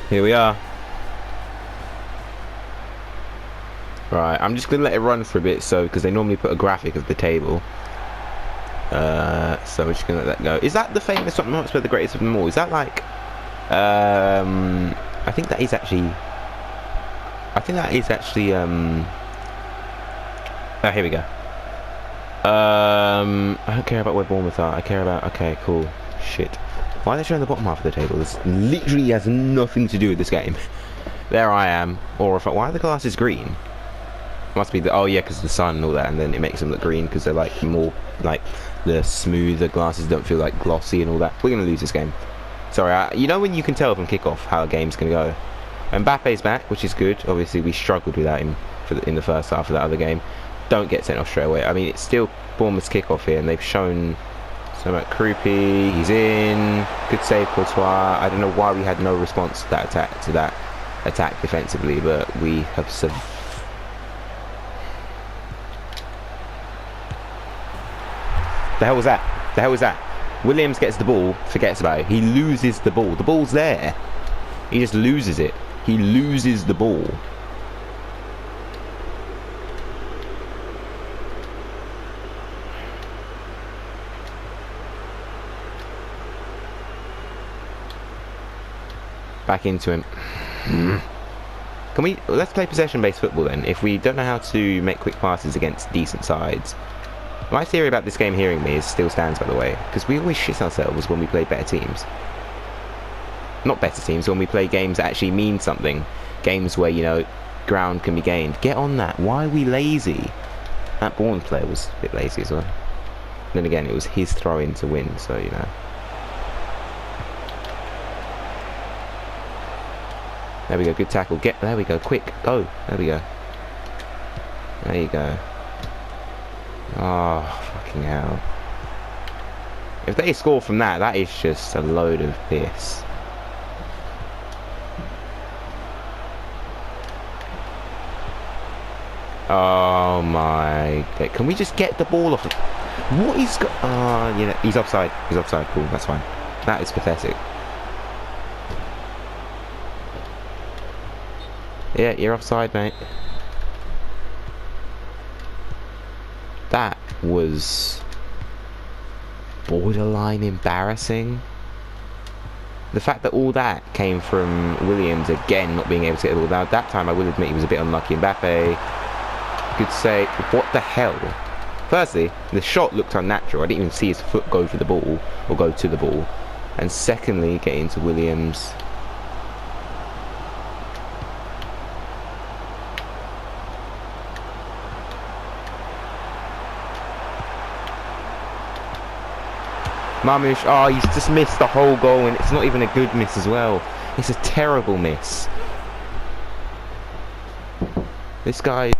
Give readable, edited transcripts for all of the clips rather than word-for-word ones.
Here we are. Right, I'm just gonna let it run for a bit, so because they normally put a graphic of the table. So we're just gonna let that go. Is that the famous Tottenham Hotspur, the greatest of them all? Is that like? I think that is actually. Oh, here we go. I don't care about where Bournemouth are. I care about. Okay, cool. Shit. Why are they showing the bottom half of the table? This literally has nothing to do with this game. There I am. Or if why are the glasses green? Must be the because the sun and all that, and then it makes them look green because they're like more like the smoother glasses don't feel like glossy and all that. We're gonna lose this game. Sorry, you know when you can tell from kickoff how a game's gonna go. Mbappe's back, which is good. Obviously, we struggled without him in the first half of that other game. Don't get sent off straight away. I mean, it's still Bournemouth's kickoff here, and they've shown so much. Krupi, he's in. Good save, Courtois. I don't know why we had no response to that attack defensively, but we have The hell was that? The hell was that? Williams gets the ball, forgets about it. He loses the ball. The ball's there. He just loses it. He loses the ball. Back into him. Can we? Let's play possession-based football then. If we don't know how to make quick passes against decent sides. My theory about this game hearing me still stands, by the way, because we always shit ourselves when we play better teams. Not better teams, when we play games that actually mean something. Games where, you know, ground can be gained. Get on that. Why are we lazy? That Bournemouth player was a bit lazy as well. And then again, it was his throw-in to win, so, you know. There we go, good tackle. There we go, quick, go. There we go. There you go. Oh, fucking hell. If they score from that, that is just a load of piss. Oh my God. Can we just get the ball off? What is you know, he's offside. He's offside, cool, that's fine. That is pathetic. Yeah, you're offside, mate. That was borderline embarrassing. The fact that all that came from Williams again not being able to get the ball. Now, that time I will admit he was a bit unlucky. Mbappe, good save. What the hell? Firstly, the shot looked unnatural. I didn't even see his foot go for the ball or go to the ball. And secondly, getting into Williams. Marmoush, oh, he's just missed the whole goal, and it's not even a good miss as well. It's a terrible miss. This guy...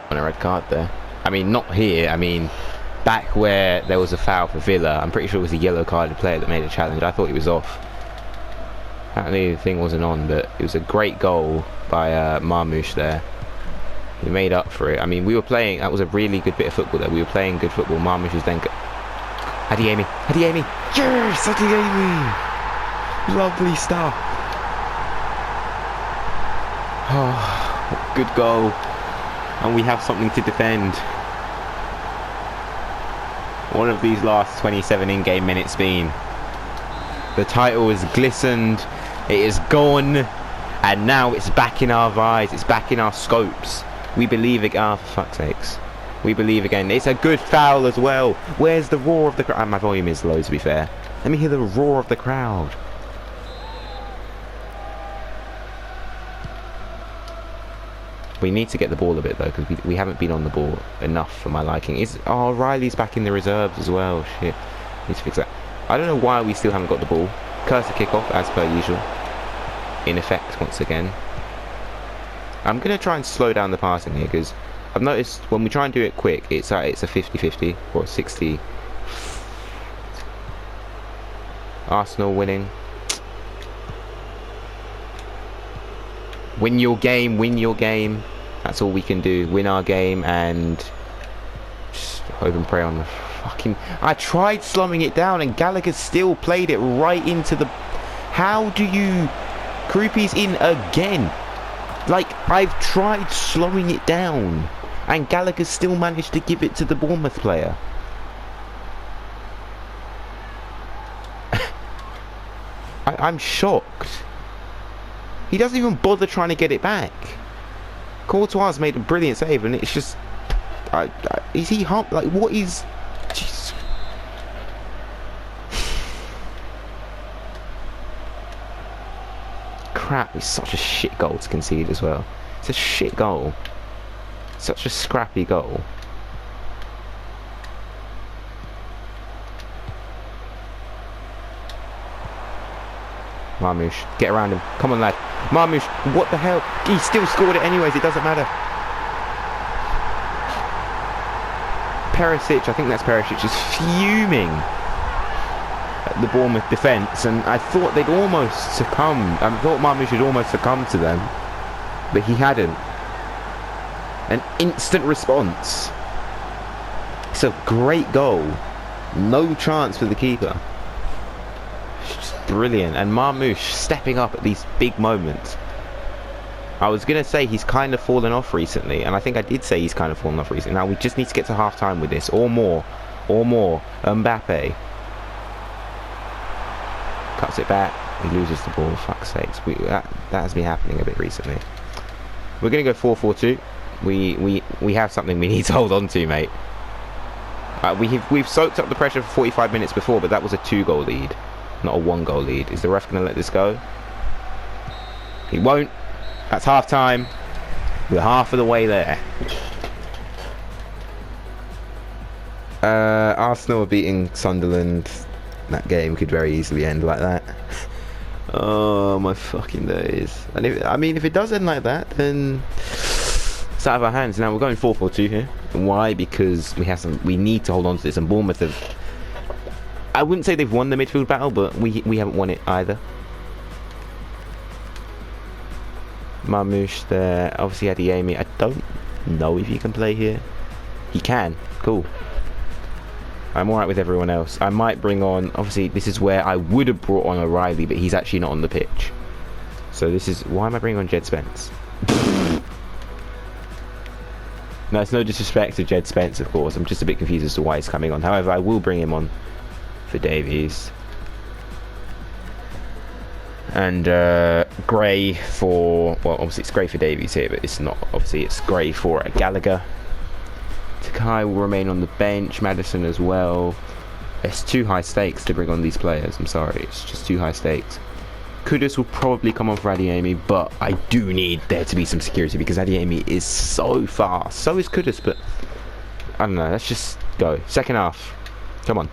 on a red card there. I mean, not here. I mean, back where there was a foul for Villa, I'm pretty sure it was a yellow-carded player that made a challenge. I thought he was off. Apparently the thing wasn't on, but it was a great goal by Marmoush there. He made up for it. I mean, we were playing, that was a really good bit of football there. We were playing good football. Marmoush is then... Adeyemi! Yes! Adeyemi! Lovely stuff. Oh, good goal. And we have something to defend. One of these last 27 in-game minutes been. The title has glistened. It is gone. And now it's back in our eyes. It's back in our scopes. We believe again. Oh, for fuck's sakes. We believe again. It's a good foul as well. Where's the roar of the crowd? My volume is low, to be fair. Let me hear the roar of the crowd. We need to get the ball a bit, though, because we haven't been on the ball enough for my liking. Oh, Riley's back in the reserves as well. Shit. Need to fix that. I don't know why we still haven't got the ball. Cursor kickoff, as per usual. In effect, once again. I'm going to try and slow down the passing here, because I've noticed when we try and do it quick, it's a 50-50 or 60. Arsenal winning. Win your game, win your game. That's all we can do. Win our game and just hope and pray on the fucking... I tried slowing it down and Gallagher still played it right into the... How do you... Krupi's in again. Like, I've tried slowing it down and Gallagher still managed to give it to the Bournemouth player. I'm shocked. He doesn't even bother trying to get it back. Courtois made a brilliant save, and it's just... is he hump? Like, what is... Jeez. Crap, it's such a shit goal to concede as well. It's a shit goal. Such a scrappy goal. Marmoush, get around him. Come on, lad. Marmoush, what the hell? He still scored it anyways. It doesn't matter. Perisic, I think that's Perisic, is fuming at the Bournemouth defence, and I thought they'd almost succumb. I thought Marmoush had almost succumbed to them, but he hadn't. An instant response. It's a great goal. No chance for the keeper. Brilliant. And Marmoush stepping up at these big moments. I was going to say he's kind of fallen off recently, and I think I did say he's kind of fallen off recently. Now we just need to get to half time with this, or more. Mbappe cuts it back, he loses the ball. Fuck's sakes, that has been happening a bit recently. We're going to go 4-4-2. We have something we need to hold on to, mate. We've soaked up the pressure for 45 minutes before, but that was a 2-goal lead, not a 1-goal lead. Is the ref going to let this go? He won't. That's half time. We're half of the way there. Arsenal are beating Sunderland. That game could very easily end like that. Oh my fucking days. And if it does end like that, then it's out of our hands. Now we're going 4-4-2 here. Why? Because we need to hold on to this, and Bournemouth have... I wouldn't say they've won the midfield battle, but we haven't won it either. Marmoush there, obviously Adeyemi. I don't know if he can play here. He can, cool. I'm alright with everyone else. I might bring on, obviously this is where I would have brought on O'Reilly, but he's actually not on the pitch. So this is, why am I bringing on Jed Spence? No, it's no disrespect to Jed Spence, of course. I'm just a bit confused as to why he's coming on. However, I will bring him on for Davies. And Gray for, well, obviously it's Gray for Davies here, but it's not, obviously it's Gray for Gallagher. Takai will remain on the bench, Maddison as well. It's too high stakes to bring on these players, I'm sorry, it's just too high stakes. Kudus will probably come on for Adeyemi, but I do need there to be some security because Adeyemi is so fast. So is Kudus, but I don't know, let's just go. Second half, come on.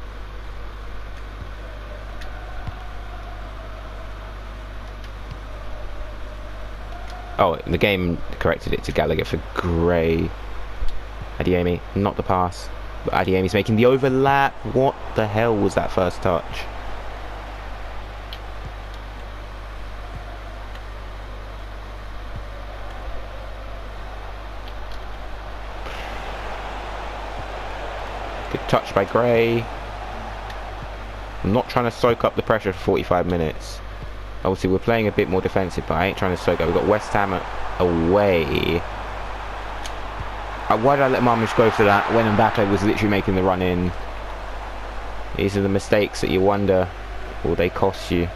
Oh, the game corrected it to Gallagher for Gray. Adeyemi, not the pass. But Adeyemi's making the overlap. What the hell was that first touch? Good touch by Gray. I'm not trying to soak up the pressure for 45 minutes. Obviously, we're playing a bit more defensive, but I ain't trying to soak up. We've got West Ham away. Why did I let Marmoush go for that when Mbappe was literally making the run in? These are the mistakes that you wonder, will they cost you?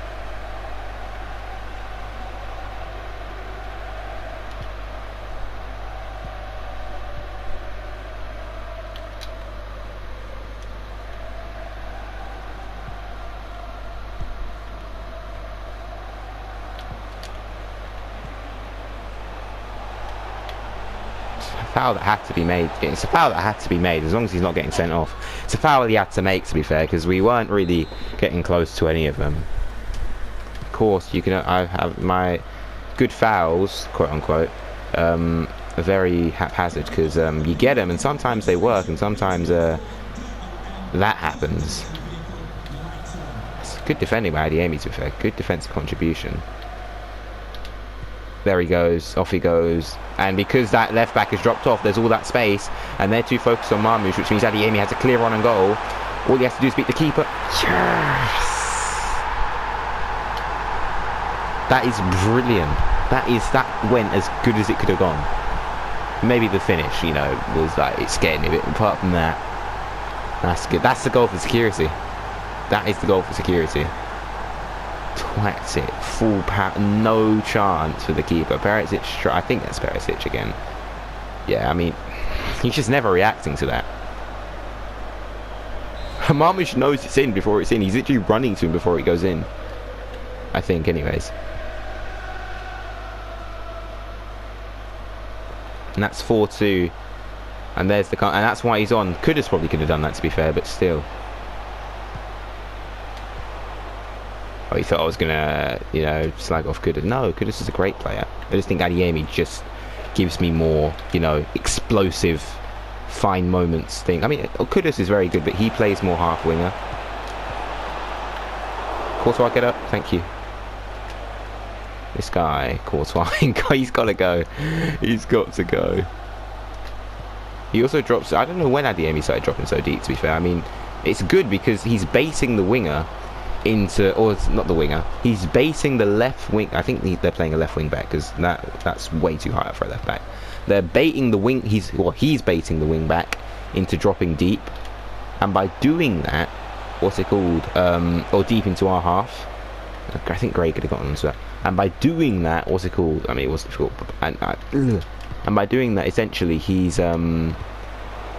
Foul that had to be made. It's a foul that had to be made as long as he's not getting sent off. It's a foul he had to make, to be fair, because we weren't really getting close to any of them. Of course, you can. I have my good fouls, quote unquote, are very haphazard because you get them and sometimes they work and sometimes that happens. It's good defending by Adeyemi, to be fair. Good defensive contribution. There he goes, off he goes, and because that left back has dropped off, there's all that space, and they're too focused on Marmoush, which means Adeyemi has a clear on and goal. All he has to do is beat the keeper. Yes! That is brilliant. That went as good as it could have gone. Maybe the finish, you know, was like, it's getting a bit, apart from that, that's good. That's the goal for security. That is the goal for security. Twats it, full power, no chance for the keeper. Perisic, I think that's Perisic again. Yeah, I mean, he's just never reacting to that. Marmoush knows it's in before it's in. He's literally running to him before it goes in. I think, anyways. And that's 4-2. And there's the and that's why he's on. Kudus probably could have done that, to be fair, but still. Oh, he thought I was gonna, you know, slag off Kudus. No, Kudus is a great player. I just think Adeyemi just gives me more, you know, explosive, fine moments thing. I mean, Kudus is very good, but he plays more half winger. Courtois, get up. Thank you. This guy, Courtois, he's got to go. He's got to go. He also drops. I don't know when Adeyemi started dropping so deep, to be fair. I mean, it's good because he's basing the winger into, or it's not the winger, he's basing the left wing. I think they're playing a left wing back because that's way too high up for a left back. They're baiting the wing. He's baiting the wing back into dropping deep, and by doing that, what's it called, or deep into our half. I think Gray could have gotten onto that. And by doing that, what's it called? I mean, it was difficult, and by doing that, essentially he's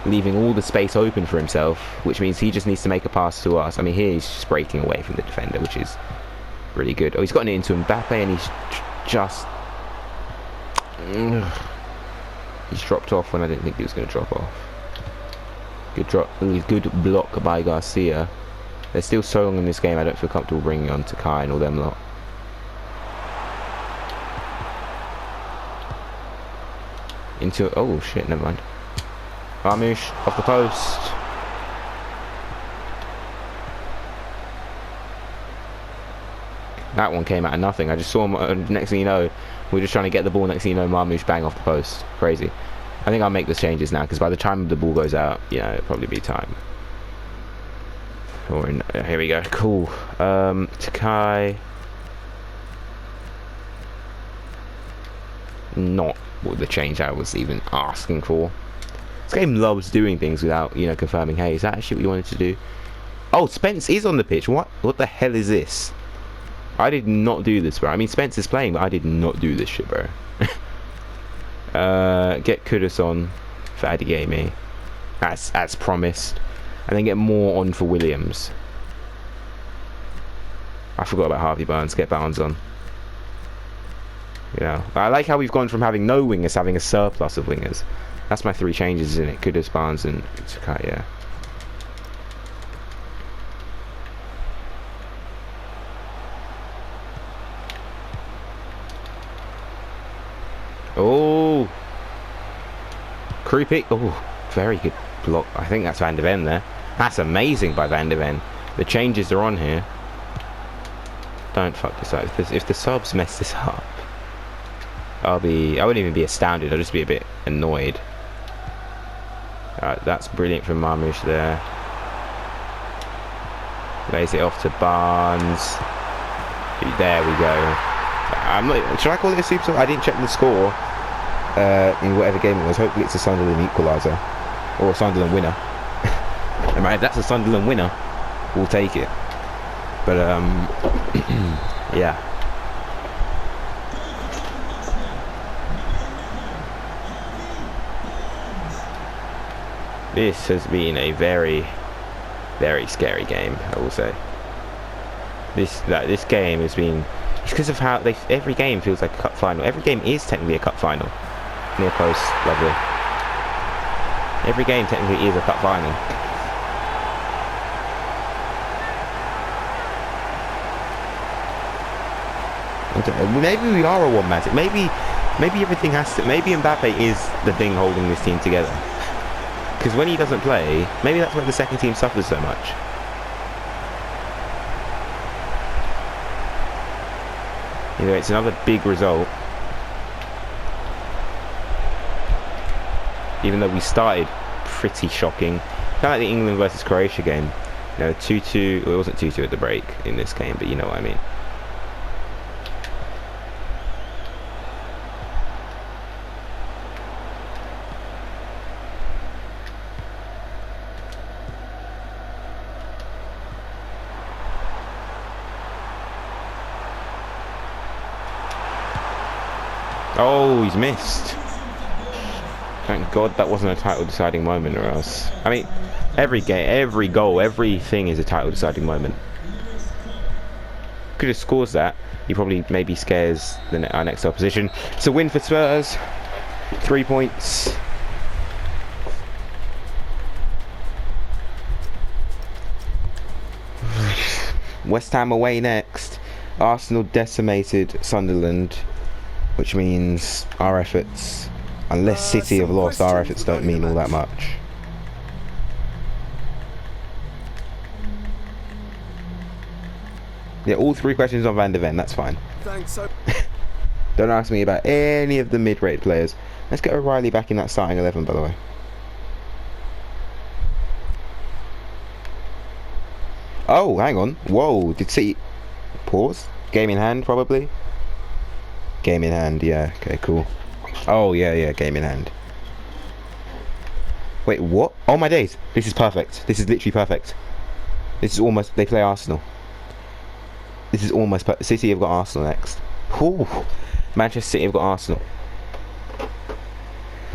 leaving all the space open for himself, which means he just needs to make a pass to us. I mean, here he's just breaking away from the defender, which is really good. Oh, he's gotten it into Mbappe, and he's just he's dropped off when I didn't think he was going to drop off. Good drop, good block by Garcia. They're still so long in this game, I don't feel comfortable bringing on to Kai and all them lot. Into, oh shit, never mind. Marmoush off the post. That one came out of nothing. I just saw him, next thing you know, we're just trying to get the ball, next thing you know, Marmoush bang off the post. Crazy. I think I'll make the changes now, because by the time the ball goes out, yeah, it'll probably be time. Or in, here we go, cool. Takai. Not what the change I was even asking for. This game loves doing things without, you know, confirming, hey, is that actually what you wanted to do? Oh, Spence is on the pitch. What the hell is this? I did not do this, bro. I mean, Spence is playing, but I did not do this shit, bro. Get Kudus on for Adeyemi, as promised, and then get more on for Williams. I forgot about Harvey Barnes. Get Barnes on. You know, I like how we've gone from having no wingers to having a surplus of wingers. That's my three changes, isn't it? Kudus, Barnes, and Sakai, yeah. Oh, creepy. Oh, very good. block. I think that's Van de Ven there. That's amazing by Van de Ven. The changes are on here. Don't fuck this up. If the subs mess this up, I wouldn't even be astounded. I'll just be a bit annoyed. Alright, that's brilliant from Marmoush there. Lays it off to Barnes. There we go. I'm not. Should I call it a super sub? I didn't check the score in whatever game it was. Hopefully it's a Sunderland equaliser or a Sunderland winner. And if that's a Sunderland winner, we'll take it. But yeah. This has been a very, very scary game, I will say. This game has been, it's because of how every game feels like a cup final. Every game is technically a cup final. Near post, lovely. Every game technically is a cup final. Maybe we are a one-man team. Maybe everything has to. Maybe Mbappe is the thing holding this team together. Because when he doesn't play, maybe that's why the second team suffers so much. You know, it's another big result. Even though we started pretty shocking. Kind of like the England versus Croatia game. You know, 2-2. Well, it wasn't 2-2 at the break in this game, but you know what I mean. Oh, he's missed. Thank God that wasn't a title deciding moment, or else. I mean, every game, every goal, everything is a title deciding moment. Could have scores that. He probably maybe scares our next opposition. It's a win for Spurs. 3 points. West Ham away next. Arsenal decimated Sunderland. Which means our efforts, unless City have lost, our efforts don't mean all that much. Yeah, all 3 questions on Van de Ven, that's fine. Thanks. Don't ask me about any of the mid-rate players. Let's get O'Reilly back in that starting 11, by the way. Oh, hang on. Whoa, did City... Pause? Game in hand, probably? Game in hand, yeah. Okay, cool. Oh, yeah, game in hand. Wait, what? Oh, my days. This is perfect. This is literally perfect. This is almost... They play Arsenal. This is almost... City have got Arsenal next. Ooh. Manchester City have got Arsenal.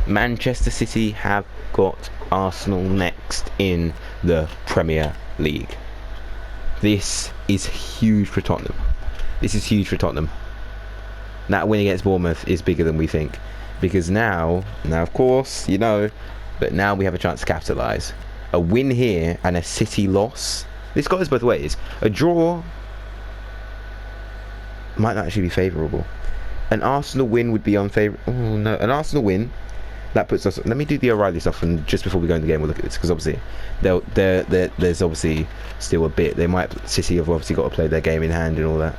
Manchester City have got Arsenal next in the Premier League. This is huge for Tottenham. This is huge for Tottenham. That win against Bournemouth is bigger than we think. Because now of course, you know, but now we have a chance to capitalise. A win here and a City loss. This goes both ways. A draw might not actually be favourable. An Arsenal win would be unfavourable. Oh no, an Arsenal win, that puts us... Let me do the O'Reilly stuff, and just before we go into the game we'll look at this, because obviously there's obviously still a bit. City have obviously got to play their game in hand and all that.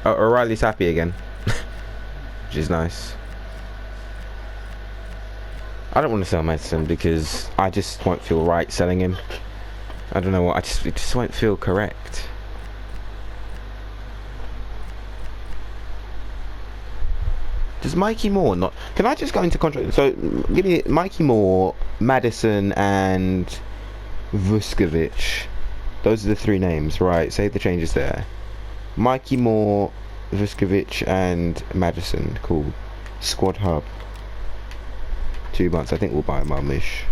Oh, O'Reilly's happy again. Which is nice. I don't want to sell Madison because I just won't feel right selling him. I don't know what, it just won't feel correct. Does Mikey Moore not... Can I just go into contract? So, give me Mikey Moore, Madison and Vuskovic. Those are the 3 names, right? Save the changes there. Mikey Moore, Vuskovic and Madison. Cool. Squad hub. 2 months. I think we'll buy Marmish.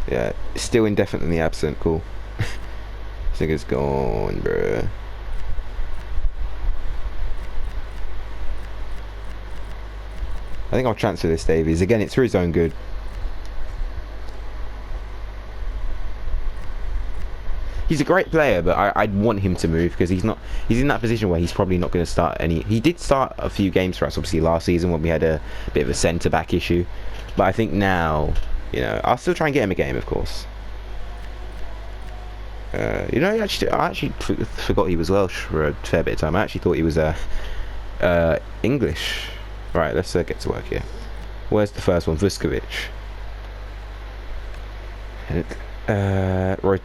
Yeah. Still indefinitely absent. Cool. This nigga's gone, bruh. I think I'll transfer this Davies. Again, it's for his own good. He's a great player, but I'd want him to move because he's in that position where he's probably not going to start any. He did start a few games for us, obviously last season when we had a bit of a centre back issue, but I think now, you know, I'll still try and get him a game, of course. You know, I actually forgot he was Welsh for a fair bit of time. I actually thought he was English. Right, let's get to work here. Where's the first one? Vuskovic.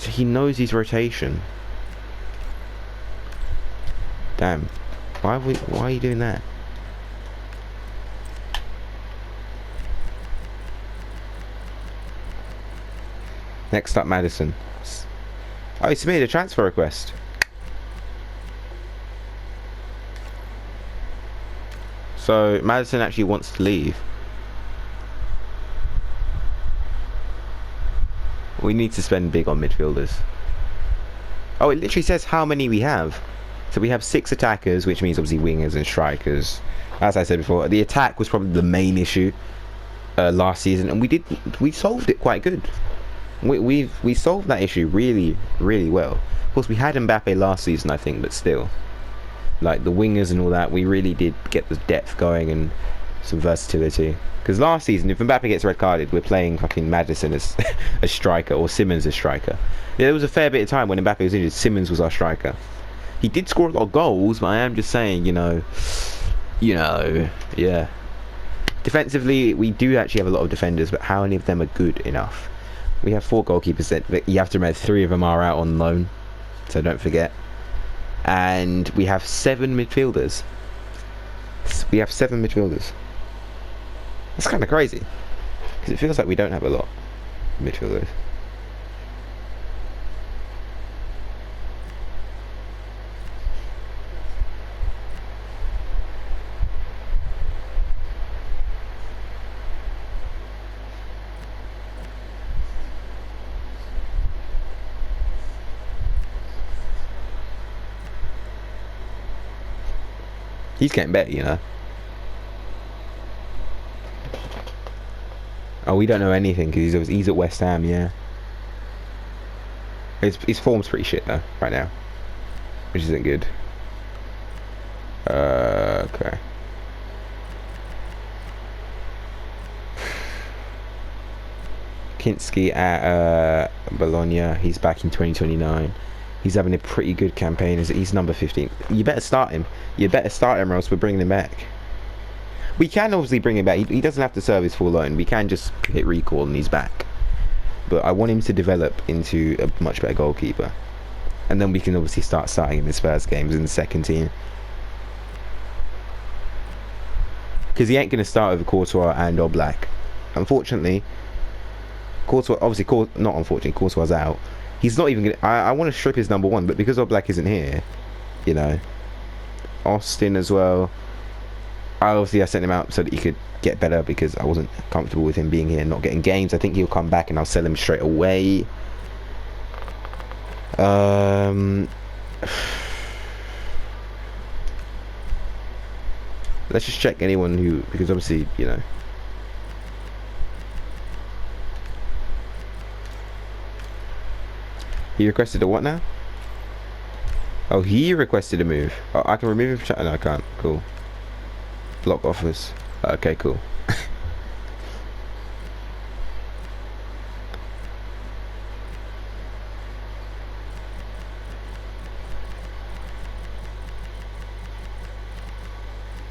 He knows his rotation. Damn. Why are you doing that? Next up, Madison. Oh, he submitted a transfer request. So Madison actually wants to leave. We need to spend big on midfielders. Oh, it literally says how many we have. So we have 6 attackers, which means obviously wingers and strikers. As I said before, the attack was probably the main issue last season, and we solved it quite good. We solved that issue really, really well. Of course, we had Mbappe last season, I think, but still, like the wingers and all that, we really did get the depth going and some versatility. Because last season, if Mbappe gets red carded, we're playing fucking Madison as a striker or Simmons as striker. Yeah, there was a fair bit of time when Mbappe was injured, Simmons was our striker. He did score a lot of goals, but I am just saying, you know, yeah. Defensively, we do actually have a lot of defenders, but how many of them are good enough? We have 4 goalkeepers that you have to remember 3 of them are out on loan, so don't forget. And we have 7 midfielders. That's kind of crazy, because it feels like we don't have a lot of midfielders. He's getting better, you know. Oh, we don't know anything because he's at West Ham, yeah. His form's pretty shit though right now, which isn't good. Okay. Kinski at Bologna. He's back in 2029. He's having a pretty good campaign. He's number 15. You better start him. Or else we're bringing him back. We can obviously bring him back. He doesn't have to serve his full loan. We can just hit recall and he's back. But I want him to develop into a much better goalkeeper. And then we can obviously start starting him his first games in the second team. Because he ain't going to start over Courtois and Oblak. Unfortunately, Courtois, not unfortunately, Courtois out. He's not even going to... I want to strip his number 1, but because Oblak isn't here, you know. Austin as well. I sent him out so that he could get better because I wasn't comfortable with him being here and not getting games. I think he'll come back and I'll sell him straight away. Let's just check anyone who... Because obviously, you know... He requested a what now? Oh, he requested a move. Oh, I can remove him from chat. No, I can't. Cool. Block offers. Okay, cool.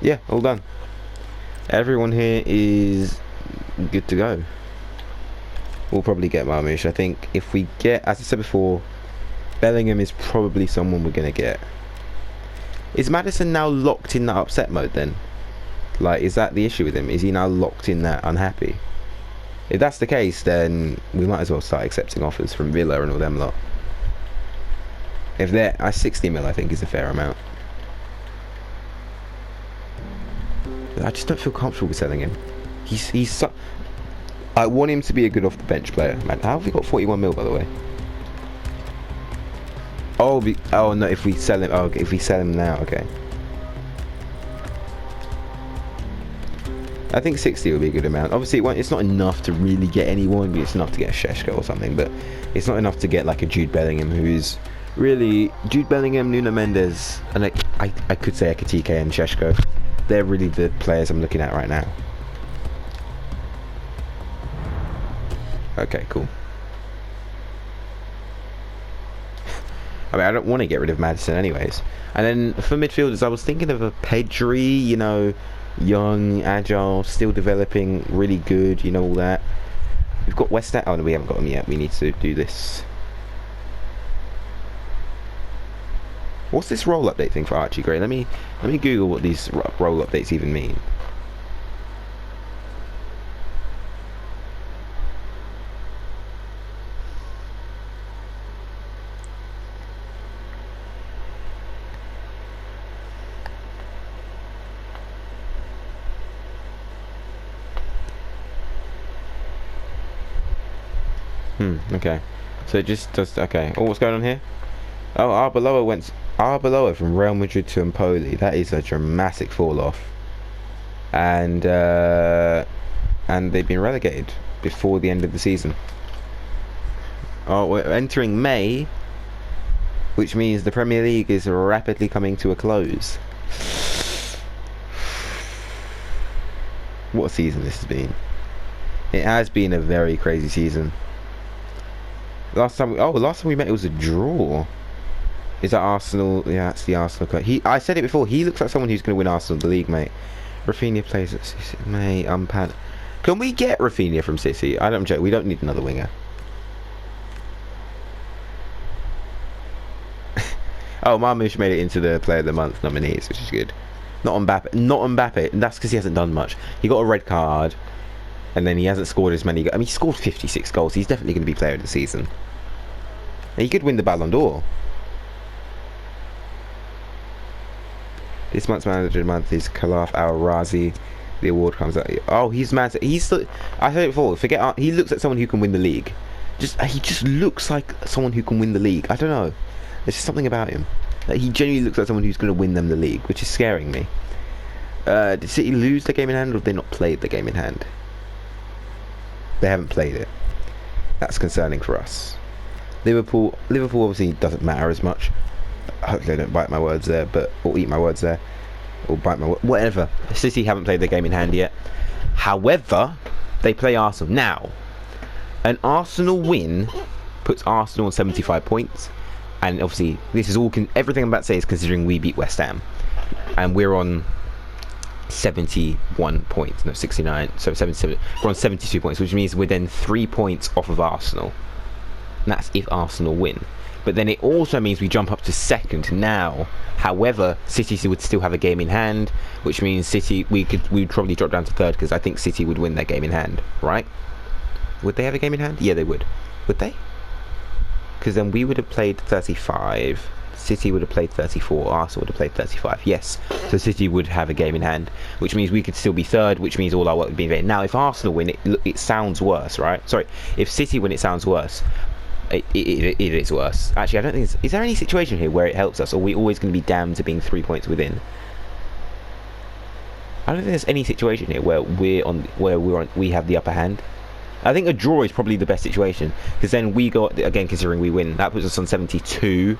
Yeah, all done. Everyone here is good to go. We'll probably get Marmoush. I think if we get, as I said before, Bellingham is probably someone we're going to get. Is Madison now locked in that upset mode then? Like, is that the issue with him? Is he now locked in that unhappy? If that's the case, then we might as well start accepting offers from Villa and all them lot. If they're... 60 mil I think is a fair amount. I just don't feel comfortable with selling him. I want him to be a good off the bench player. Man, how have we got 41 mil by the way? Oh, oh no! If we sell him, if we sell him now, okay. I think 60 would be a good amount. Obviously, it's not enough to really get anyone, but it's enough to get a Šeško or something. But it's not enough to get like a Jude Bellingham, who's really Jude Bellingham, Nuno Mendes, and I could say Ekitike and Šeško. They're really the players I'm looking at right now. Okay, cool. I mean, I don't want to get rid of Maddison anyways. And then for midfielders, I was thinking of a Pedri, you know, young, agile, still developing, really good, you know, all that. We've got West Ham. Oh no, we haven't got them yet. We need to do this. What's this role update thing for Archie Gray? Let me Google what these role updates even mean. Okay. So it just does. Okay. Oh, what's going on here? Oh, Arbeloa from Real Madrid to Empoli. That is a dramatic fall off. And they've been relegated before the end of the season. Oh, we're entering May, which means the Premier League is rapidly coming to a close. What a season this has been. It has been a very crazy season. Last time we met, it was a draw. Is that Arsenal? Yeah, that's the Arsenal club. I said it before. He looks like someone who's going to win Arsenal the league, mate. Rafinha plays at City, mate. Can we get Rafinha from City? I don't joke. We don't need another winger. Oh, Marmoush made it into the Player of the Month nominees, which is good. Not Mbappe. Not Mbappe. And that's because he hasn't done much. He got a red card. And then he hasn't scored as many. I mean, he scored 56 goals. He's definitely going to be player of the season. And he could win the Ballon d'Or. This month's manager of the month is Khalaf Al-Razi. The award comes out. Oh, he's mad. I said it before. He looks like someone who can win the league. He just looks like someone who can win the league. I don't know. There's just something about him. Like, he genuinely looks like someone who's going to win them the league, which is scaring me. Did City lose the game in hand, or have they not played the game in hand? They haven't played it. That's concerning for us. Liverpool obviously doesn't matter as much. Hopefully I don't bite my words there, or eat my words there, or bite my whatever. City haven't played their game in hand yet. However, they play Arsenal now. An Arsenal win puts Arsenal on 75 points, and obviously this is all. Everything I'm about to say is considering we beat West Ham, and we're on 71 points, no 69, so 77. We're on 72 points, which means we're then 3 points off of Arsenal. And that's if Arsenal win. But then it also means we jump up to second now. However, City would still have a game in hand, which means City we'd probably drop down to third, because I think City would win their game in hand, right? Would they have a game in hand? Yeah, they would. Would they? Because then we would have played 35. City would have played 34, Arsenal would have played 35. Yes, so City would have a game in hand, which means we could still be third, which means all our work would be in vain. Now, if Arsenal win, it sounds worse, right? Sorry, if City win, it sounds worse. It is worse. Actually, I don't think. Is there any situation here where it helps us, or are we always going to be damned to being 3 points within? I don't think there's any situation here where we have the upper hand. I think a draw is probably the best situation, because then we got, again, considering we win, that puts us on 72.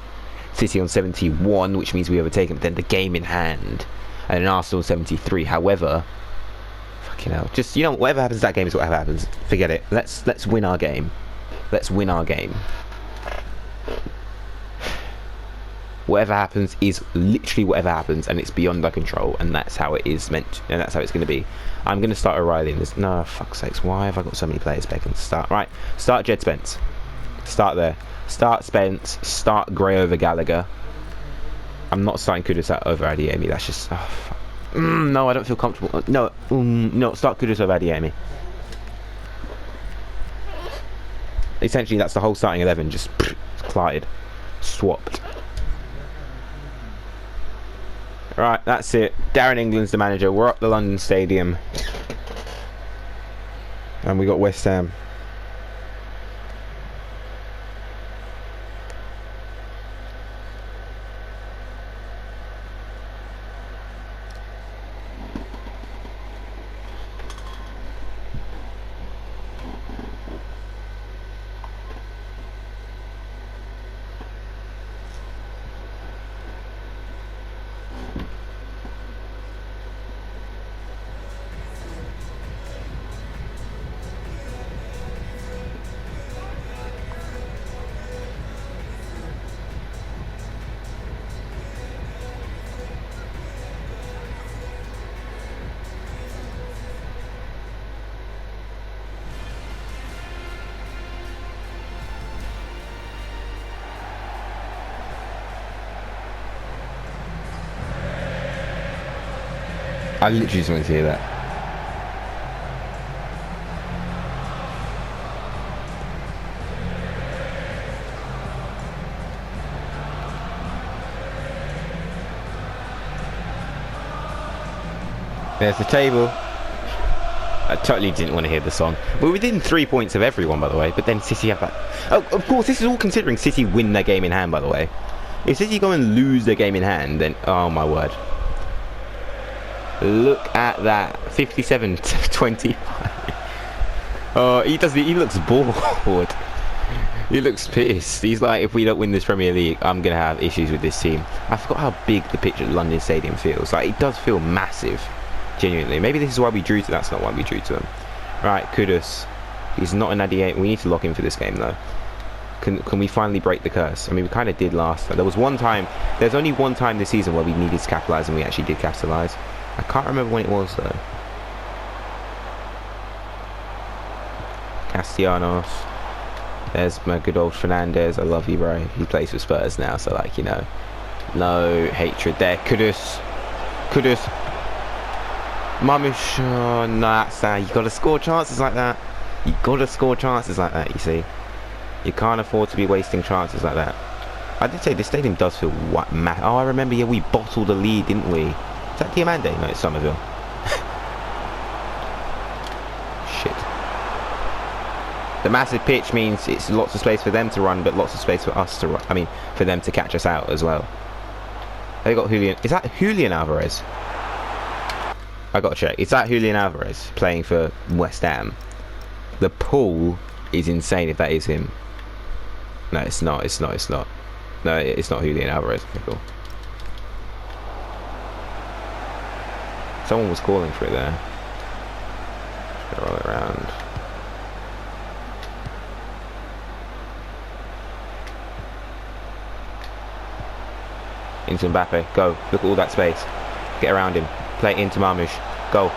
City on 71, which means we overtake them. Then the game in hand, and then Arsenal 73. However, fucking hell, just, you know, whatever happens, that game is whatever happens. Forget it. Let's win our game. Let's win our game. Whatever happens is literally whatever happens, and it's beyond our control, and that's how it is meant, and that's how it's going to be. I'm going to start O'Reilly in this. No, fuck's sakes, why have I got so many players begging to start? Right, start Jed Spence. Start there. Start Spence. Start Gray over Gallagher. I'm not starting Kudus over Adiemi. That's just... Oh, fuck. No, I don't feel comfortable. No, start Kudus over Adiemi. Essentially, that's the whole starting 11. Just clotted. Swapped. Right, that's it. Darren England's the manager. We're up the London Stadium. And we got West Ham. I literally just wanted to hear that. There's the table. I totally didn't want to hear the song. We're within 3 points of everyone, by the way. But then City have that. Oh, of course, this is all considering City win their game in hand, by the way. If City go and lose their game in hand, then oh my word. Look at that. 57-25. Oh, he looks bored. He looks pissed. He's like, if we don't win this Premier League, I'm going to have issues with this team. I forgot how big the pitch at London Stadium feels. Like, it does feel massive. Genuinely. Maybe this is why we drew to. That's not why we drew to him. Right, Kudus. He's not an 98. We need to lock him for this game, though. Can we finally break the curse? I mean, we kind of did last time. There was one time. There's only one time this season where we needed to capitalise, and we actually did capitalise. I can't remember when it was, though. Castellanos. There's my good old Fernandez. I love you, bro. He plays for Spurs now, so, like, you know. No hatred there. Kudus. Mamush, oh, no, that's that. You gotta score chances like that. You gotta score chances like that, you see. You can't afford to be wasting chances like that. I did say this stadium does feel what oh, I remember, yeah, we bottled the lead, didn't we? Is that Diamande? No, it's Somerville. Shit. The massive pitch means it's lots of space for them to run, but lots of space for us to run. I mean, for them to catch us out as well. They got Julian. Is that Julian Alvarez? I gotta check. Is that Julian Alvarez playing for West Ham? The pull is insane if that is him. No, it's not. It's not. No, it's not Julian Alvarez. Okay, cool. Someone was calling for it there. Just roll it around. Into Mbappe. Go. Look at all that space. Get around him. Play it into Marmoush. Go.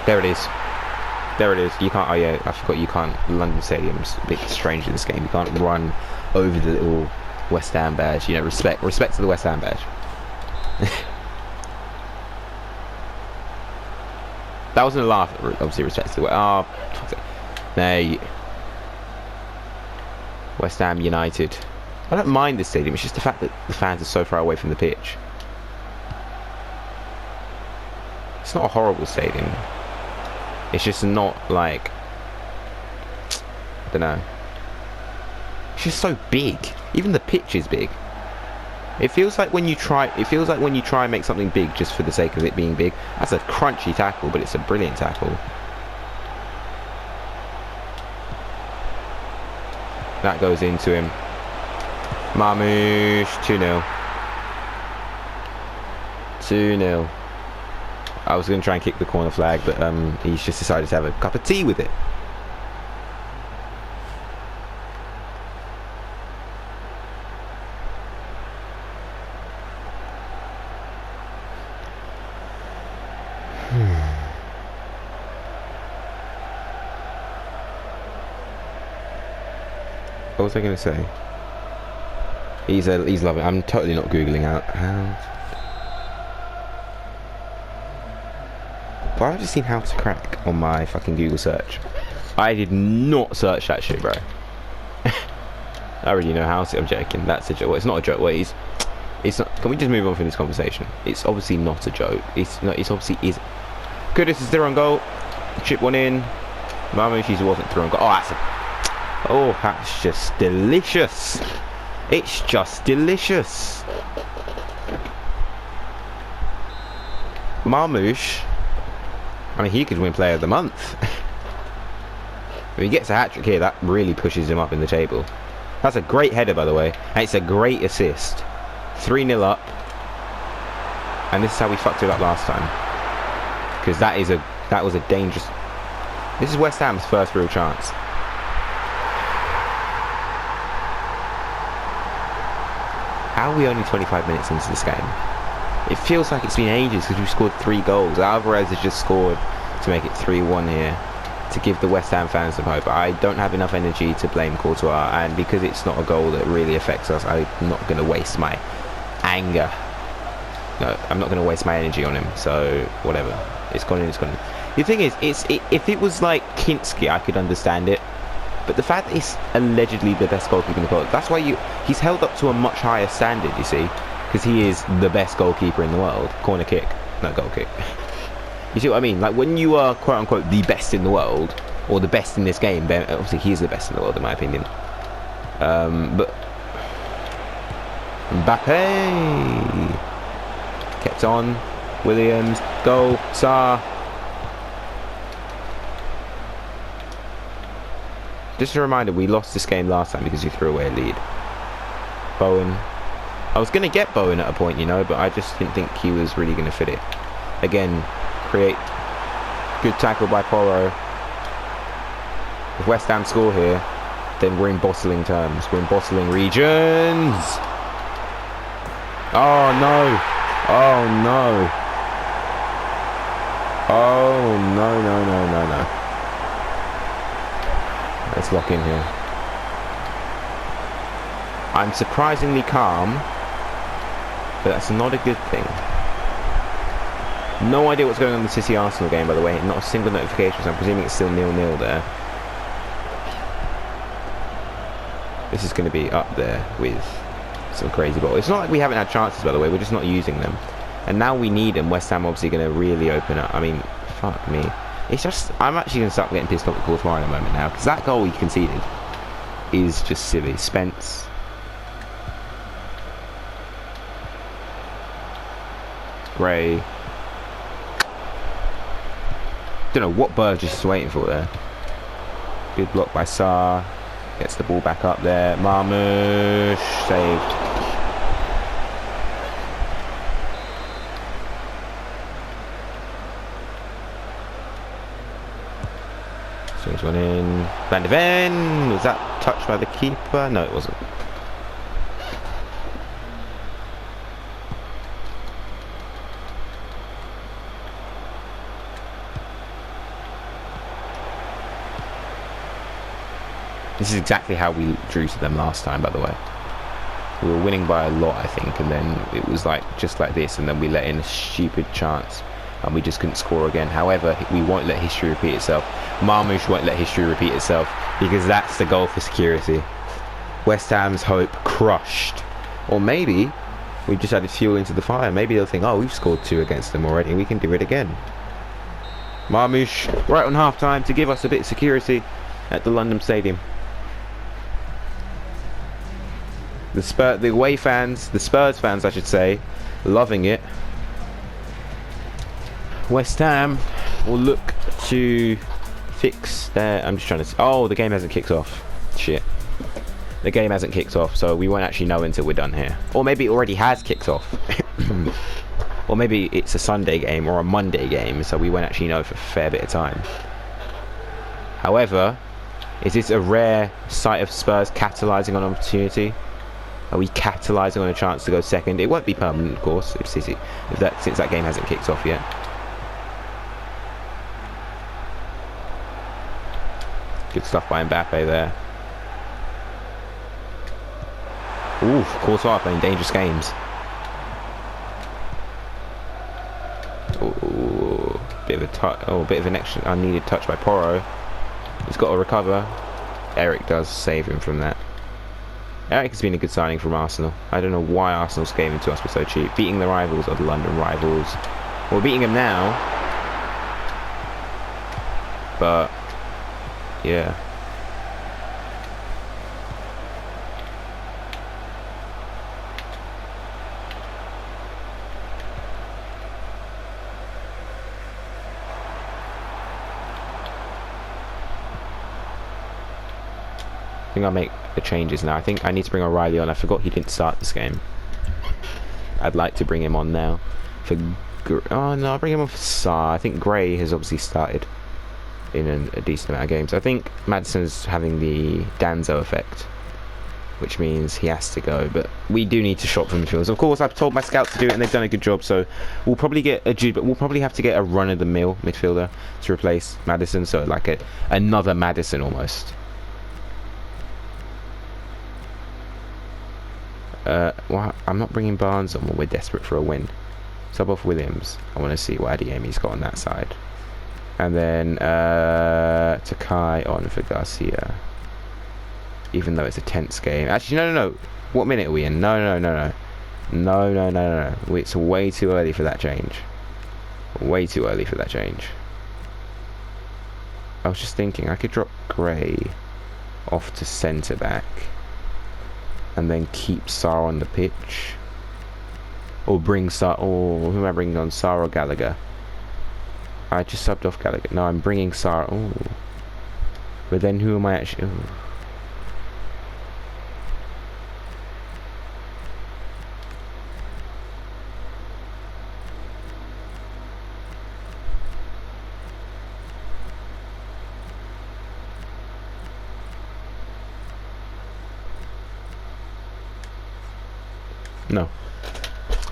There it is. There it is. You can't. Oh yeah, I forgot you can't. London Stadium's a bit strange in this game. You can't run over the little West Ham badge. You know, respect to the West Ham badge. That wasn't a laugh. Obviously, respect to the. Oh, no. West Ham United. I don't mind this stadium. It's just the fact that the fans are so far away from the pitch. It's not a horrible stadium. It's just not like, I don't know. It's just so big. Even the pitch is big. It feels like when you try. It feels like when you try and make something big just for the sake of it being big. That's a crunchy tackle, but it's a brilliant tackle. That goes into him. Marmoush, 2-0. 2-0. I was going to try and kick the corner flag, but he's just decided to have a cup of tea with it. What was I going to say? He's loving it. I'm totally not googling out how. But I've just seen how to crack on my fucking Google search. I did not search that shit, bro. I already know how to. I'm joking. That's a joke. Well, it's not a joke. Wait, it's not. Can we just move on from this conversation? It's obviously not a joke. It's not. It's obviously is. Kudus is there on goal. Chip one in. Marmoush wasn't through on goal. Oh, that's a. Oh, that's just delicious. It's just delicious. Marmoush. I mean, he could win Player of the Month. If he gets a hat-trick here, that really pushes him up in the table. That's a great header, by the way. And it's a great assist. 3-0 up. And this is how we fucked it up last time. Because that was a dangerous... This is West Ham's first real chance. How are we only 25 minutes into this game? It feels like it's been ages because we've scored 3 goals. Alvarez has just scored to make it 3-1 here, to give the West Ham fans some hope. I don't have enough energy to blame Courtois, and because it's not a goal that really affects us, I'm not going to waste my anger No, I'm not going to waste my energy on him. So whatever, it's gone in. It's gone in. The thing is, if it was like Kinski, I could understand it. But the fact that he's allegedly the best goalkeeper in the world, that's why he's held up to a much higher standard, you see, because he is the best goalkeeper in the world. Corner kick, no goal kick. You see what I mean? Like when you are quote unquote the best in the world, or the best in this game, then obviously he is the best in the world in my opinion. But Mbappe kept on. Williams, goal, Sarr. Just a reminder, we lost this game last time because you threw away a lead. Bowen. I was going to get Bowen at a point, you know, but I just didn't think he was really going to fit it. Again, create. Good tackle by Porro. If West Ham score here, then we're in bottling terms. We're in bottling regions. Oh, no. Oh, no. Oh, no, no, no, no, no. Let's lock in here. I'm surprisingly calm, but that's not a good thing. No idea what's going on in the City Arsenal game, by the way. Not a single notification, so I'm presuming it's still 0-0 there. This is going to be up there with some crazy ball. It's not like we haven't had chances, by the way. We're just not using them. And now we need them. West Ham obviously going to really open up. I mean, fuck me. It's just, I'm actually going to start getting pissed off at Courtois in a moment now, because that goal he conceded is just silly. Spence. Gray. Don't know what Burgess is waiting for there. Good block by Sarr. Gets the ball back up there. Marmoush saved. Swings one in. Van de Ven. Was that touched by the keeper? No, it wasn't. This is exactly how we drew to them last time, by the way. We were winning by a lot, I think, and then it was like just like this, and then we let in a stupid chance, and we just couldn't score again. However, we won't let history repeat itself. Marmoush won't let history repeat itself, because that's the goal for security. West Ham's hope crushed. Or maybe we've just added fuel into the fire. Maybe they'll think, oh, we've scored 2 against them already, we can do it again. Marmoush right on half-time to give us a bit of security at the London Stadium. The away fans, the Spurs fans I should say, loving it. West Ham will look to fix their... I'm just trying to... Oh, the game hasn't kicked off. Shit. The game hasn't kicked off, so we won't actually know until we're done here. Or maybe it already has kicked off. Or maybe it's a Sunday game or a Monday game, so we won't actually know for a fair bit of time. However, is this a rare sight of Spurs capitalising on an opportunity? Are we capitalising on a chance to go second? It won't be permanent, of course, since that game hasn't kicked off yet. Good stuff by Mbappe there. Ooh, Courtois playing dangerous games. Ooh, bit of an extra unneeded touch by Porro. He's got to recover. Eric does save him from that. Eric has been a good signing from Arsenal. I don't know why Arsenal's gave him to us for so cheap. Beating the rivals of the London rivals. We're beating them now. But, yeah. I think I'll make the changes now. I think I need to bring O'Reilly on. I forgot he didn't start this game. I'd like to bring him on now. Oh no, I'll bring him on for Sarr. I think Gray has obviously started in a decent amount of games. I think Maddison's having the Danzo effect, which means he has to go. But we do need to shop for midfielders. Of course, I've told my scouts to do it, and they've done a good job. So we'll probably get but we'll probably have to get a run-of-the-mill midfielder to replace Maddison. So like another Maddison almost. Well, I'm not bringing Barnes on when we're desperate for a win. Sub off Williams. I want to see what Adiemi's got on that side. And then Takai on for Garcia. Even though it's a tense game. Actually, no. What minute are we in? No. It's way too early for that change. Way too early for that change. I was just thinking I could drop Gray off to centre back and then keep Sarr on the pitch. Or bring Sarr, or who am I bringing on? Sarr or Gallagher? I just subbed off Gallagher. No, I'm bringing Sarr. Oh, but then who am I actually? Ooh. No,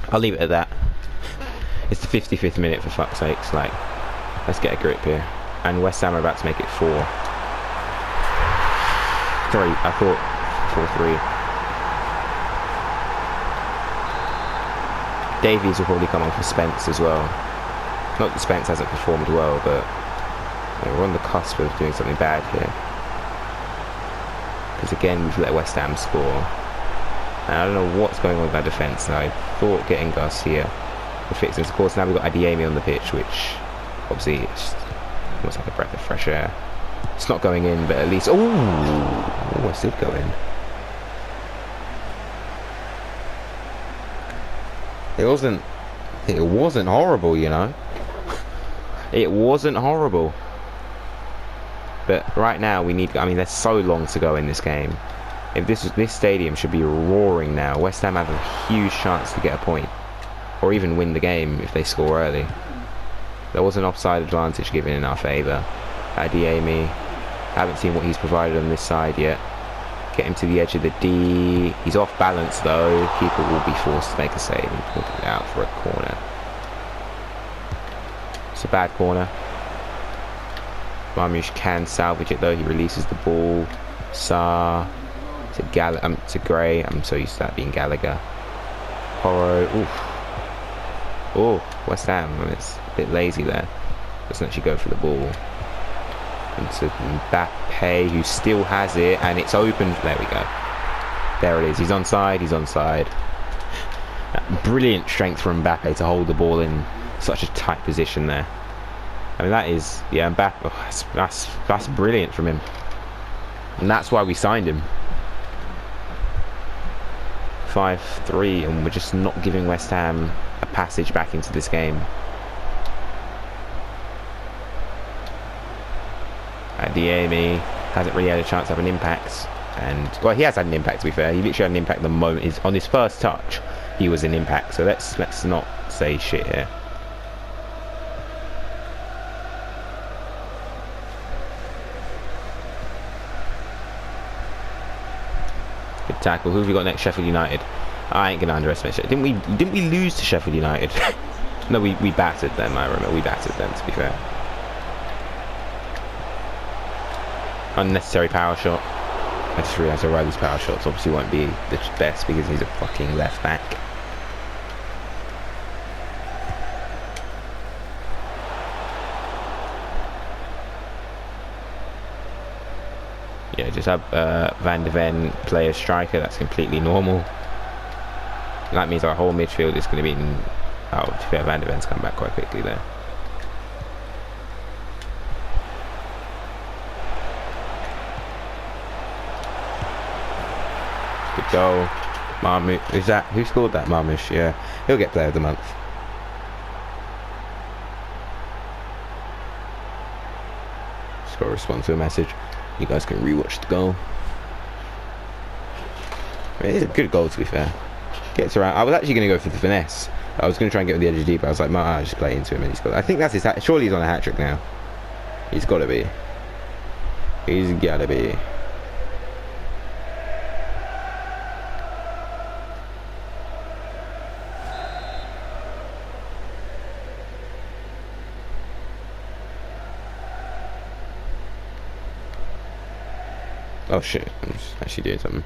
I'll leave it at that. It's the 55th minute, for fuck's sakes. Like, let's get a grip here. And West Ham are about to make it 4. Sorry, I thought 4-3. Davies will probably come on for Spence as well. Not that Spence hasn't performed well, but we're on the cusp of doing something bad here. Because again, we've let West Ham score. And I don't know what's going on with our defence. I thought getting Garcia would fix this. Of course, now we've got Adiemi on the pitch, which obviously it's almost like a breath of fresh air. It's not going in, but at least... Oh, almost did go in. It wasn't horrible, you know. It wasn't horrible. But right now we need... I mean, there's so long to go in this game. If this stadium should be roaring now. West Ham have a huge chance to get a point, or even win the game if they score early. There was an offside advantage given in our favour. Adiemi, haven't seen what he's provided on this side yet. Get him to the edge of the D. He's off balance though. Keeper will be forced to make a save and put it out for a corner. It's a bad corner. Marmoush can salvage it though. He releases the ball. Sarr. To Gray. I'm so used to that being Gallagher. Porro. Oof. Oh, West Ham. It's a bit lazy there. Doesn't actually go for the ball. Into Mbappe, who still has it, and it's open. There we go. There it is. He's onside. He's onside. Brilliant strength from Mbappe to hold the ball in such a tight position there. I mean, that is, yeah, Mbappe. Oh, that's brilliant from him, and that's why we signed him. 5-3, and we're just not giving West Ham a passage back into this game. Adiemi hasn't really had a chance to have an impact, and well, he has had an impact, to be fair. He literally had an impact the moment on his first touch. He was an impact, so let's not say shit here. Good tackle. Who have we got next? Sheffield United. I ain't gonna underestimate it. Didn't we lose to Sheffield United? No, we battered them. I remember we battered them, to be fair. Unnecessary power shot. I just realised O'Reilly's power shots obviously won't be the best because he's a fucking left back. Yeah, just have Van de Ven play as striker. That's completely normal. And that means our whole midfield is going to be in... Oh, to be fair, Van de Ven's come back quite quickly there. Good goal. Marmoush. Is that... Who scored that? Marmoush, yeah. He'll get player of the month. Just got to respond to a message. You guys can rewatch the goal. I mean, it's a good goal, to be fair. Gets around. I was actually going to go for the finesse. I was going to try and get on the edge of the deep, but I was like, I'll just play into him and he's got... I think that's his... Surely he's on a hat-trick now. He's got to be. He's got to be. Oh shit, I'm just actually doing something.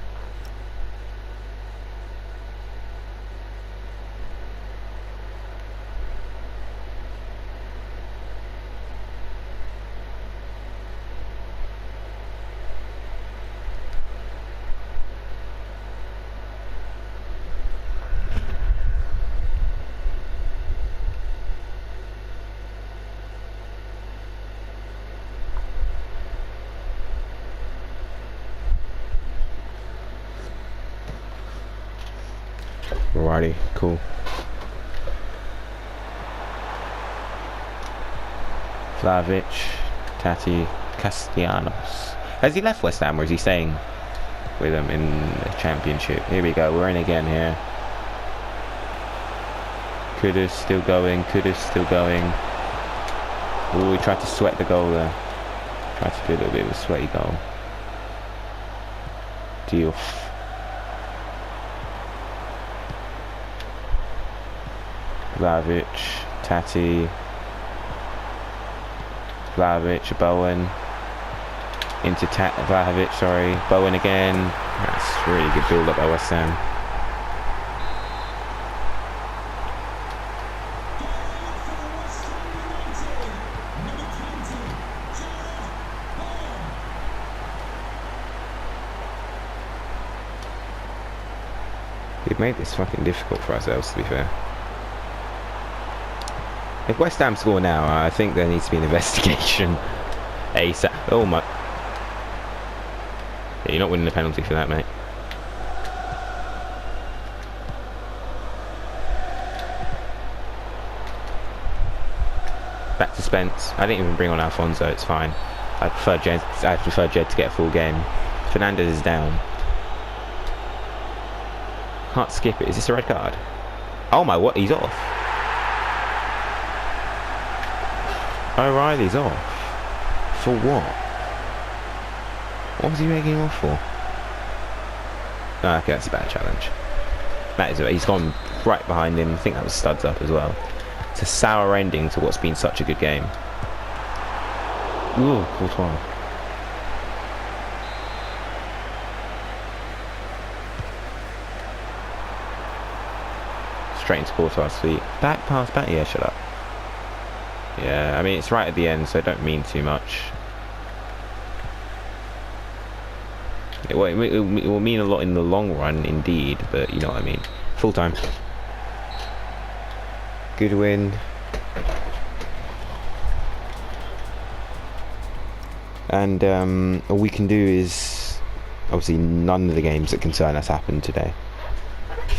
Alrighty, cool. Vlahovic, Tati, Castellanos. Has he left West Ham or is he staying with them in the Championship? Here we go, we're in again here. Kudus still going, Kudus still going. Oh, he tried to sweat the goal there. Tried to do a little bit of a sweaty goal. Diouf. Vlahovic, Tati. Vlahovic, Bowen. Into Vlahovic, sorry. Bowen again. That's really good build up by West Ham. We've made this fucking difficult for ourselves, to be fair. If West Ham score now, I think there needs to be an investigation. ASAP. Oh my. Yeah, you're not winning the penalty for that, mate. Back to Spence. I didn't even bring on Alfonso, it's fine. I prefer Jed to get a full game. Fernandez is down. Can't skip it. Is this a red card? Oh my, what? He's off. O'Reilly's off. For what? What was he making him off for? Oh, okay, that's a bad challenge. That is. He's gone right behind him. I think that was studs up as well. It's a sour ending to what's been such a good game. Ooh, Courtois. Straight into Courtois' feet. Back pass, back. Yeah, shut up. Yeah, I mean, it's right at the end, so it don't mean too much. It will mean a lot in the long run, indeed, but you know what I mean. Full time. Good win. And all we can do is, obviously, none of the games that concern us happened today.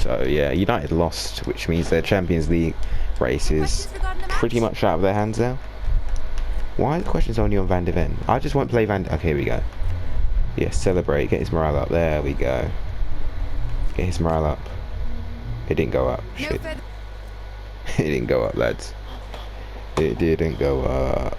So yeah, United lost, which means their Champions League race is pretty much out of their hands now. Why are the questions only on Van de Ven? I just won't play okay, here we go. Yeah, celebrate, get his morale up. There we go. Get his morale up. It didn't go up. Shit. It didn't go up, lads. It didn't go up.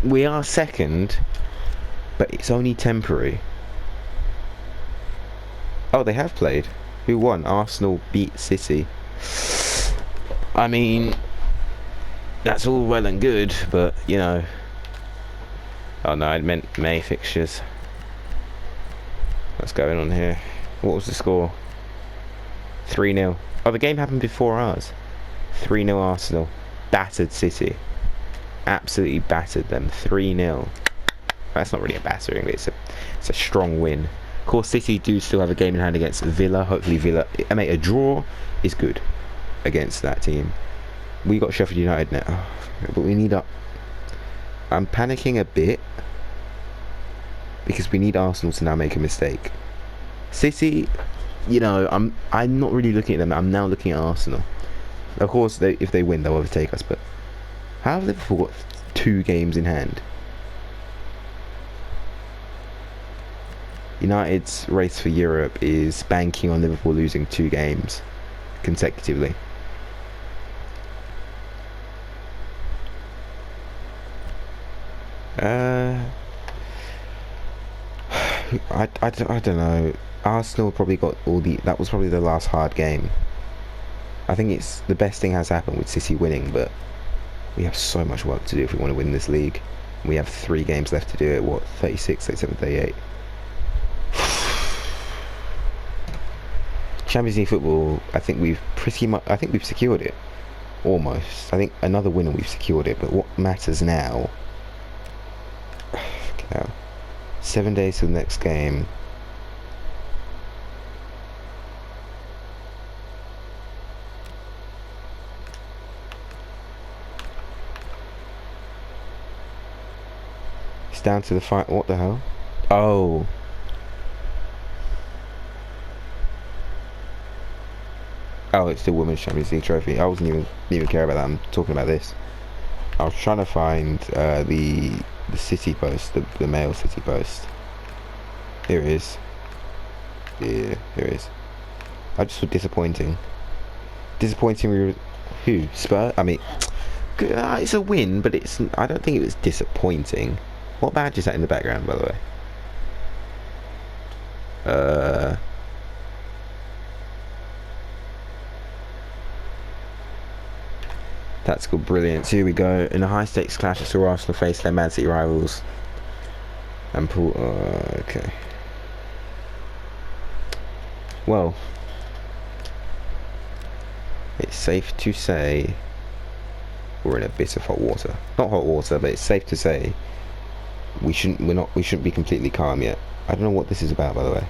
We are second, but it's only temporary. Oh, they have played. Who won? Arsenal beat City. I mean, that's all well and good, but you know. Oh no, I meant May fixtures. What's going on here? What was the score? 3-0. Oh, the game happened before ours. 3-0 Arsenal. Battered City. Absolutely battered them. 3-0. That's not really a battering, but it's a strong win. Of course, City do still have a game in hand against Villa. Hopefully Villa... Mate, a draw is good against that team. We got Sheffield United now. But we need a... I'm panicking a bit because we need Arsenal to now make a mistake. City, you know, I'm not really looking at them. I'm now looking at Arsenal. Of course, if they win, they'll overtake us, but how have Liverpool got 2 games in hand? United's race for Europe is banking on Liverpool losing 2 games consecutively. I don't know. Arsenal probably got that was probably the last hard game. I think it's the best thing has happened with City winning, but we have so much work to do if we want to win this league. We have 3 games left to do it. What, 36, 37, 38? Champions League football, I think we've secured it. Almost. I think another winner we've secured it, but what matters now... Now, 7 days to the next game. It's down to the fight. What the hell? Oh. Oh, it's the Women's Champions League trophy. I wasn't even care about that. I'm talking about this. I was trying to find the City post, the male City post. Here it is. Yeah, here it is. I just feel disappointing. Disappointing. Who? Spurs? I mean, it's a win, but it's. I don't think it was disappointing. What badge is that in the background, by the way? Tactical brilliance. Here we go. In a high-stakes clash, I saw Arsenal face their Man City rivals. And Paul. Okay. Well, it's safe to say we're in a bit of hot water. Not hot water, but it's safe to say we shouldn't be completely calm yet. I don't know what this is about, by the way.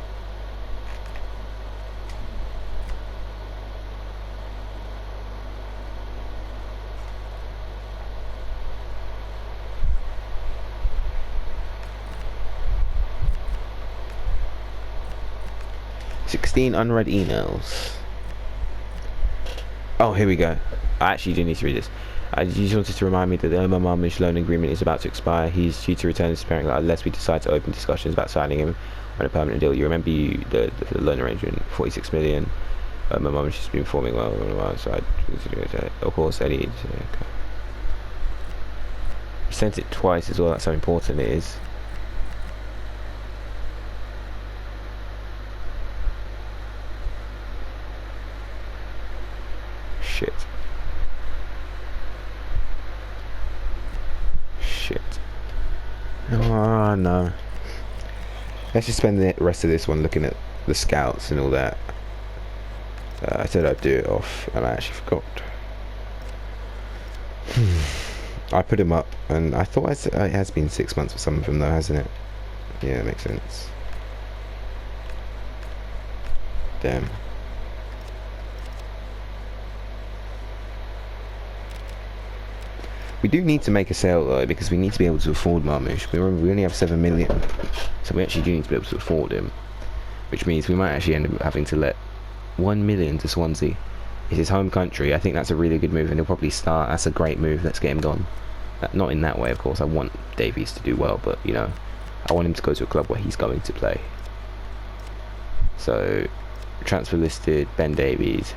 Unread emails. Oh, here we go. I actually do need to read this. I just wanted to remind me that the Omar Marmish loan agreement is about to expire. He's due to return to Sparing unless we decide to open discussions about signing him on a permanent deal. You remember the loan arrangement, 46 million. Omar Marmish has been performing well. So of course, Eddie. Okay. He sent it twice as well. That's how important it is. Shit. Oh no. Let's just spend the rest of this one looking at the scouts and all that. I said I'd do it off and I actually forgot. I put him up and I thought it has been 6 months for some of them though, hasn't it? Yeah, it makes sense. Damn. We do need to make a sale though, because we need to be able to afford Marmish. Remember, we only have 7 million, so we actually do need to be able to afford him, which means we might actually end up having to let 1 million to Swansea. It's his home country. I think that's a really good move, and he'll probably start. That's a great move. Let's get him gone. Not in that way, of course. I want Davies to do well, but you know, I want him to go to a club where he's going to play. So, transfer listed, Ben Davies.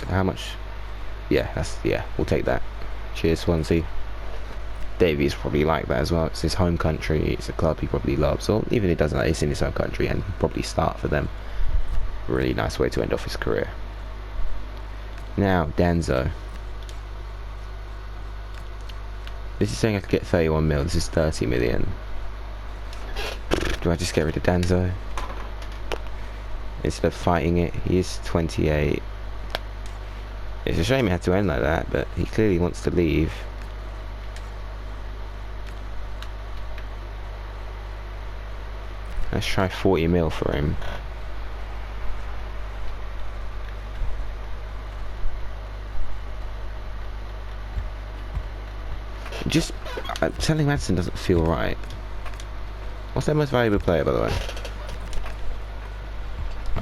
How much? Yeah, we'll take that. Cheers, Swansea. Davies probably like that as well. It's his home country. It's a club he probably loves. Or even if he doesn't, it's in his home country and probably start for them. Really nice way to end off his career. Now, Danzo. This is saying I could get 31 mil. This is 30 million. Do I just get rid of Danzo? Instead of fighting it, he is 28. It's a shame it had to end like that, but he clearly wants to leave. Let's try 40 mil for him. Just selling Madison doesn't feel right. What's their most valuable player, by the way?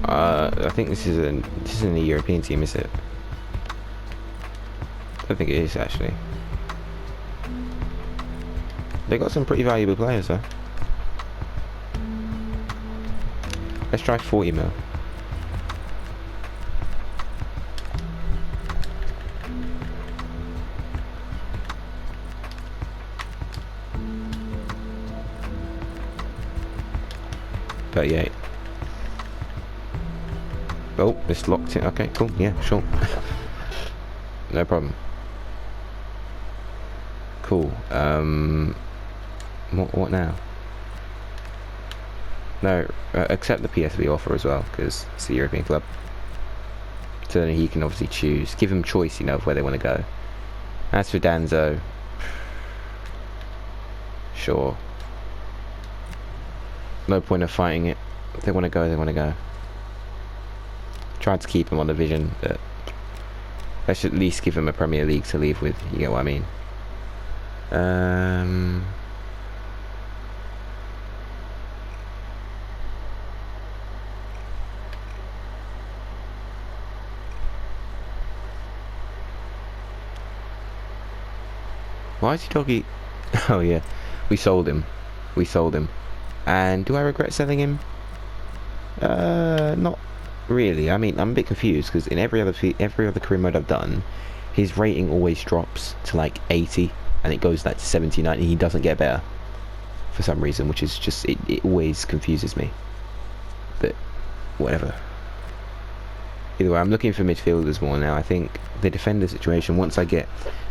I think this isn't a European team, is it? I don't think it is actually. They got some pretty valuable players though. Let's try 40 mil. $38. Oh, it's locked in. Okay, cool. Yeah, sure. No problem. Cool. What now? No, accept the PSV offer as well, because it's the European club. So then he can obviously choose. Give him choice, you know, of where they want to go. As for Danzo, sure. No point of fighting it. If they want to go, they want to go. Tried to keep him on the vision, but let's at least give him a Premier League to leave with. You get what I mean? Why is he doggy? Oh yeah, we sold him. We sold him. And do I regret selling him? Not really. I mean, I'm a bit confused because in every other career mode I've done, his rating always drops to like 80, and it goes like to 79, and he doesn't get better for some reason, which is just it always confuses me. But whatever. Either way, I'm looking for midfielders more now. I think the defender situation, once I get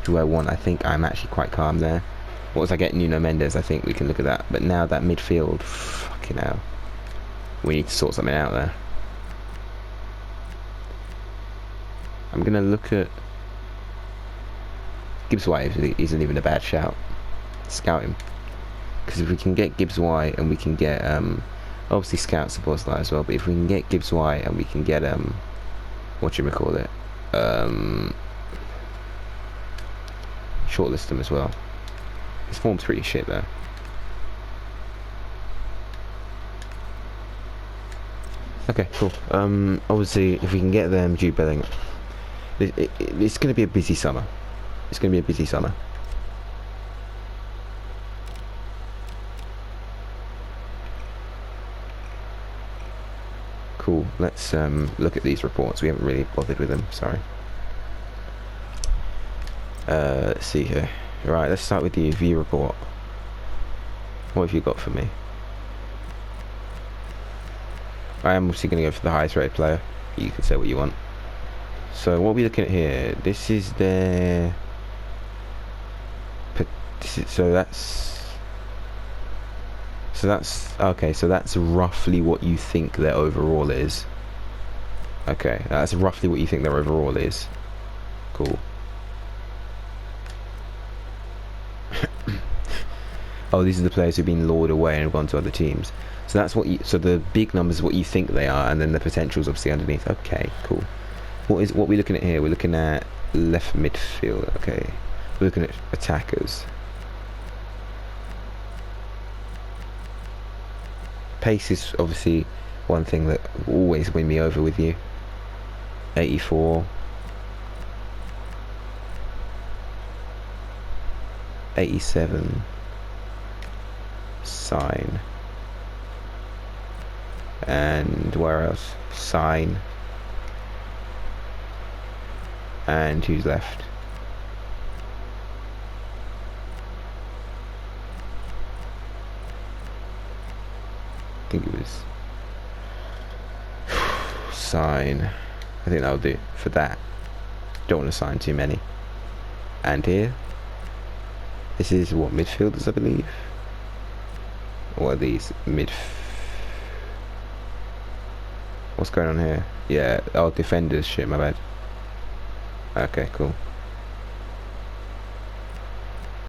who I want, I think I'm actually quite calm there. Once I get Nuno Mendes, I think we can look at that. But now that midfield, fucking hell, we need to sort something out there. I'm going to look at Gibbs White. Isn't even a bad shout. Scout him. Because if we can get Gibbs White and we can get, obviously scout supports that as well, but if we can get Gibbs White and we can get, whatchamacallit, shortlist him as well. His form's pretty shit though. Okay, cool. Obviously, if we can get them, Jude Bellingham, it's going to be a busy summer. It's going to be a busy summer. Cool. Let's look at these reports. We haven't really bothered with them. Sorry. Let's see here. Right, let's start with the view report. What have you got for me? I am obviously going to go for the highest rated player. You can say what you want. So what are we looking at here? This is their... So that's okay, so that's roughly what you think their overall is. Okay, that's roughly what you think their overall is. Cool. Oh, these are the players who've been lured away and have gone to other teams. So that's what you. So the big numbers is what you think they are, and then the potential's obviously underneath. Okay, cool. What we're looking at here? We're looking at left midfield. Okay, we're looking at attackers. Pace is obviously one thing that will always win me over with you. 84. 87. Sign. And where else? Sign. And who's left? I think it was sign. I think that'll do for that. Don't want to sign too many. And here, this is what, midfielders, I believe. What are these what's going on here? Yeah, oh, defenders. Shit, my bad. Okay, cool.